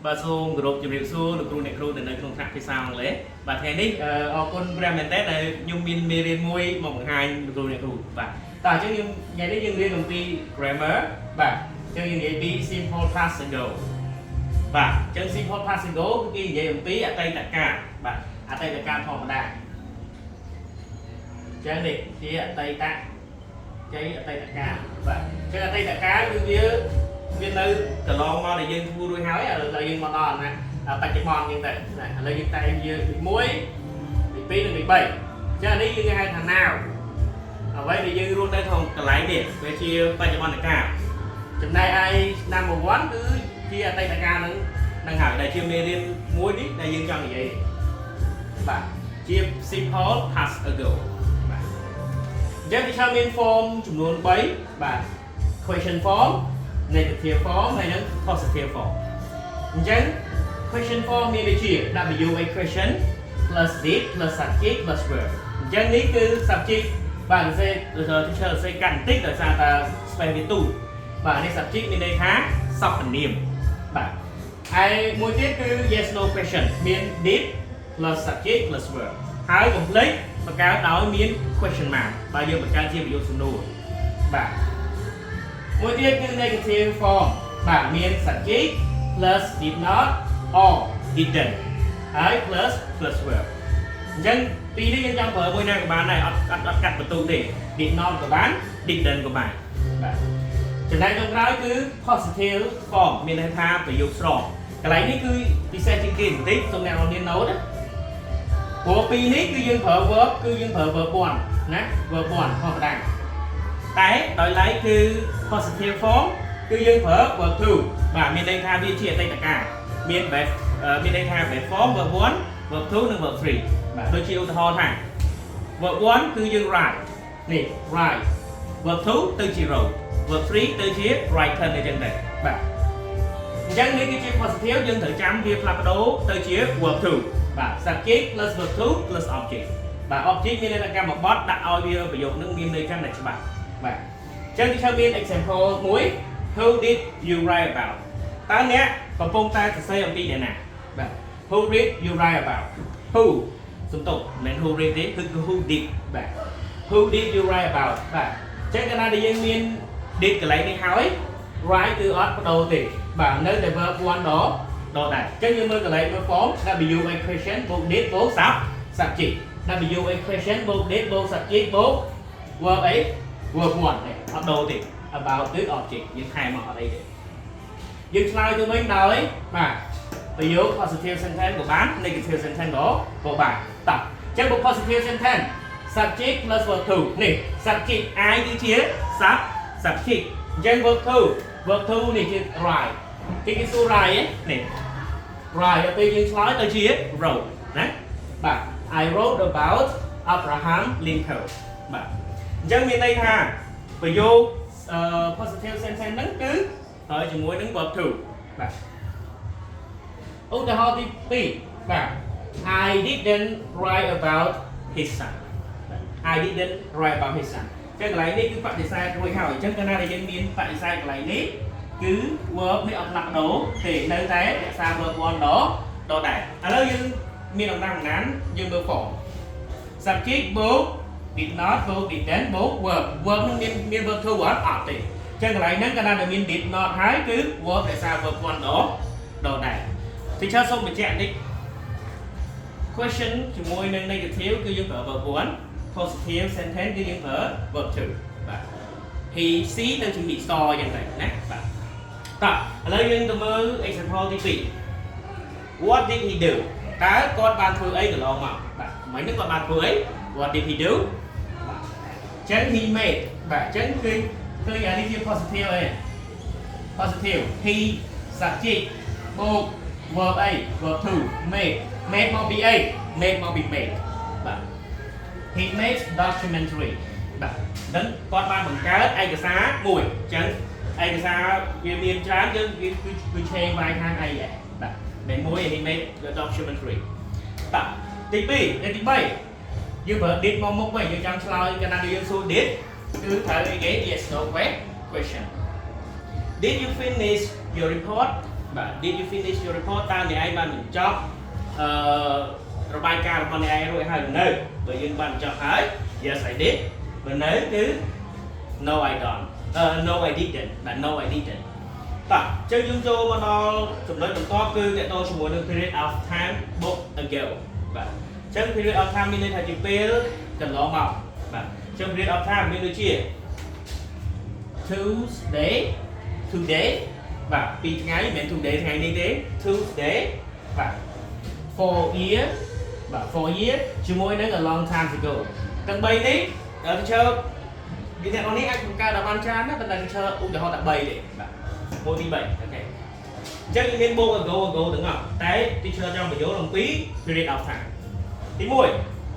bà xô group chụp điệu xô được kêu này kêu từ nơi không khác thì sao lấy bà thế này ở con brand test này nhung min merian môi mỏng hai được kêu này kêu bà tại chứ nhưng nhà đấy nhưng liên công ty grammar bà cho những cái be simple past and go bà chân simple past and go cái gì công ty ở tây tất cả bà ở tây tất cả phòng đà chân đi thì ở tây ta chơi ở tây tất cả bà chơi ở tây tất cả như viên nơi cờ lon mà để dân vui đuôi hói là dân mà đòn nè tay cái mòn như thế này là dân tay như bị muối bị pin bị bầy chứ là đi như hai thằng nào ở vậy thì dân luôn đây không cái lái điện về chia tay cái mòn này cả chừng này ai năm một quán cứ chia tay tất cả đang hỏi đây chia mê điên muối đi đây dân cho người gì bà chia simple past ago just determine form ចំនួន3បាទ question form negative form ហើយនិង positive form អញ្ចឹង question form មានដូចជា W a question plus did plus subject plus verb អញ្ចឹងនេះគឺ subject បាទសេ teacher សេកាត់បន្តិចដោយសារតែ space វាទូចបាទនេះ subject មានន័យថាសព្វនាមបាទហើយមួយទៀតគឺ yes no question មាន did plus subject plus verb ហើយកុំភ្លេចបង្កើតដោយមាន question mark បើយើងបង្កើតជាប្រយោគសំណួរបាទមួយទៀតគឺ negative form បាទមាន subject plus did not or didn't ហើយ plus verb អញ្ចឹងពីរនេះយើងចង់ប្រើមួយណាក៏បានដែរអត់កាត់បន្ទូទេ did not ក៏បាន didn't ក៏បានបាទចំណែកចុងក្រោយគឺ positive form មានន័យថាប្រយោគស្របកន្លែងនេះគឺពិសេសជាងគេបន្តិចសូមអ្នកនរមាន note ណាព្រោះពីរនេះគឺយើងប្រើ verb គឺយើងប្រើ verb 1ណា verb 1ធម្មតាតែដោយឡែកគឺ positive form គឺយើងប្រើ verb 2បាទមានន័យថាវាជាអតីតកាលមានបែបមានន័យថាបែប form verb 1 verb 2និង verb 3បាទដូចជាឧទាហរណ៍ថា verb 1គឺយើង write នេះ write verb 2ទៅជា wrote verb 3ទៅជា written អញ្ចឹងដែរបាទអញ្ចឹងនេះគឺជា positive យើងត្រូវចាំវាផ្លាស់ប្ដូរទៅជា verb 2បាទ subject plus verb 2 plus object បាទ object មានន័យថាកម្មបត្តិដាក់ឲ្យវាប្រយោគនឹងមានន័យកាន់តែច្បាស់បាទអញ្ចឹងទីខ្ញុំមាន example មួយ Who did you write about តើអ្នកកំពុងតែសរសេរអំពីអ្នកណាបាទ Who did you write about Who សំទោសមិនមែន Who read ទេគឺ Who did បាទ Who did you write about បាទអញ្ចឹងកាលណាដែលយើងមាន did កន្លែងនេះហើយ write គឺអត់បដូរទេបាទនៅតែ verb 1ដល់ដែរអញ្ចឹងយើងមើលកន្លែងមើល form W a question បូក did បូក subject W a question បូក did បូក subject បូក verb អី verb 1នេះអត់ដូរទេ about គឺ object យើងថែមមកអត់អីទេយើងឆ្លើយទៅវិញដោយបាទប្រយោគ positive sentence ក៏បាន negative sentence ក៏បានតោះអញ្ចឹង positive sentence subject plus verb 2នេះ subject I គឺជា subject អញ្ចឹង verb 2នេះជា write គេសួរ write នេះ write ដល់ពេលយើងឆ្លើយទៅជា wrote ណាបាទ I wrote about Abraham Lincoln បាទអញ្ចឹងមានន័យថាប្រយោគpositive sentence ហ្នឹងគឺហើយជាមួយនឹង verb 2បាទឧទាហរណ៍ទី2បាទ I didn't write about his son I didn't write about his son អញ្ចឹងកន្លែងនេះគឺបដិសេធរួចហើយអញ្ចឹងកាលណាដែលយើងមានបដិសេធកន្លែងនេះគឺ verb នេះអត់ផ្លាស់ប្ដូរទេនៅតែរក្សា verb 1ដល់ដែរឥឡូវយើងមានដំណាំណានយើងមើល form subject បូក did not បូក didn't បូក verb នឹងមាន verb 2អត់ទេអញ្ចឹងកន្លែងហ្នឹងកាលណាដែលមាន did not ហើយគឺ verb រក្សា verb 1ដល់ដែរ teacher សូមបញ្ជាក់បន្តិច question ជាមួយនឹង negative គឺយើងប្រើ verb 1 positive sentence គឺយើងប្រើ verb 2បាទ he see ទៅជា he saw អញ្ចឹងដែរណាបាទតោះឥឡូវយើងទៅមើល example ទី2 what did he do តើគាត់បានធ្វើអីកន្លងមកបាទមិញហ្នឹងគាត់បានធ្វើអី what did he do បាទអញ្ចឹង he made បាទអញ្ចឹងគឺឃើញអានេះជា positive អី positive he subject បូក verb អី verb 2 made មកពីអី made មកពី make បាទ he made documentary បាទហ្នឹងគាត់បានបង្កើតឯកសារមួយអញ្ចឹងឯកសារវាមានច្រើនយើងគឺឆេងវាយខាងអីដែរបាទតែមួយ he made the documentary បាទទី2ទី3យើងប្រើ did មកមុខវិញយើងចង់ឆ្លើយកាលណាយើងសួរ did គឺត្រូវអីគេ yes no question did you finish your report បាទ did you finish your report តើអ្នកឯងបានបញ្ចប់របាយការណ៍របស់អ្នកឯងរួចហើយនៅបើយើងបានបញ្ចប់ហើយ yes I did បើនៅគឺ no I don't no I didn't បាទ no I didn't តោះអញ្ចឹងយើងចូលមកដល់ចំណុចបន្ទាប់គឺតកតជាមួយនឹង period of time book ago បាទអញ្ចឹង period of time មានន័យថាជាពេលកន្លងមកបាទអញ្ចឹង period of time មានដូចជា Tuesday today បាទពីថ្ងៃមិនមែន today ថ្ងៃនេះទេ Tuesday បាទ for year បាទ for year ជាមួយនឹង a long time ago ទាំង3នេះteacher ពីអ្នកនរនេះអាចបង្កើតដល់បានច្រើនណាស់ប៉ុន្តែ teacher ឧទាហរណ៍តែ3ទេបាទមួយទី3អូខេអញ្ចឹងមាន book ago ទាំងអស់តែ teacher ចង់បញ្យល់អំពី period of time ទី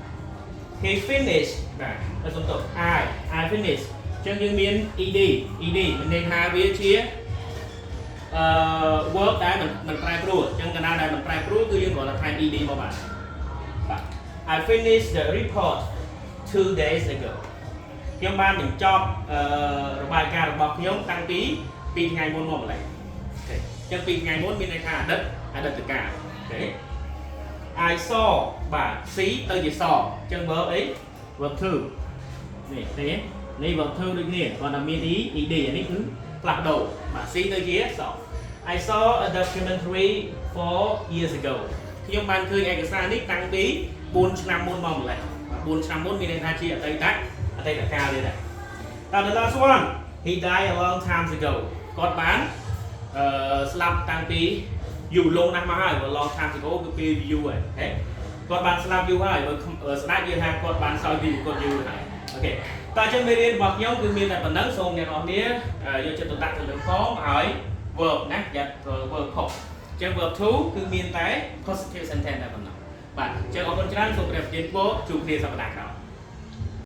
1 he finished បាទសំទោស I finished អញ្ចឹងយើងមាន ed មានន័យថាវាជា work ដែលមិនប្រែប្រួលអញ្ចឹងកាលណាដែលមិនប្រែប្រួលគឺយើងគ្រាន់តែថែម ed មកបានបាទ I finished the report 2 days ago ខ្ញុំបានបញ្ចប់របាយការណ៍របស់ខ្ញុំតាំងពី2ថ្ងៃមុនមកម្ល៉េះអូខេអញ្ចឹង2ថ្ងៃមុនមានន័យថាអតីតកាលអូខេ I saw បាទ see ទៅជា saw អញ្ចឹង verb អី verb to នេះទេនេះ verb to ដូចគ្នាគាត់តែមាន ed អានេះគឺផ្លាស់ប្ដូរបាទ see ទៅជា saw I saw a documentary 4 years ago ខ្ញុំបានឃើញឯកសារនេះតាំងពី4ឆ្នាំមុនមកម្ល៉េះ4ឆ្នាំមុនមានន័យថាជាអតីតកាលទៀតដែរតើ the last one he died a long time ago គាត់បានស្លាប់តាំងពីយូរលងណាស់មកហើយ long time ago គឺពេលយូរហើយអូខេគាត់បានស្លាប់យូរហើយបើស្ដេចយើងថាគាត់បានសោយពីគាត់យូរហើយអូខេតើអញ្ចឹងមេរៀនរបស់ខ្ញុំគឺមានតែប៉ុណ្ណឹងសូមអ្នកនរគ្នាយកចិត្តទុកដាក់ទៅលើ form ហើយ verb ណាយ៉ាត់ verb ខុសអញ្ចឹង verb to គឺមានតែ positive sentence តែប៉ុណ្ណឹងបាទអញ្ចឹងអរគុណច្រើនសូមជម្រាបលាជួបគ្នាសប្តាហ៍ក្រោយ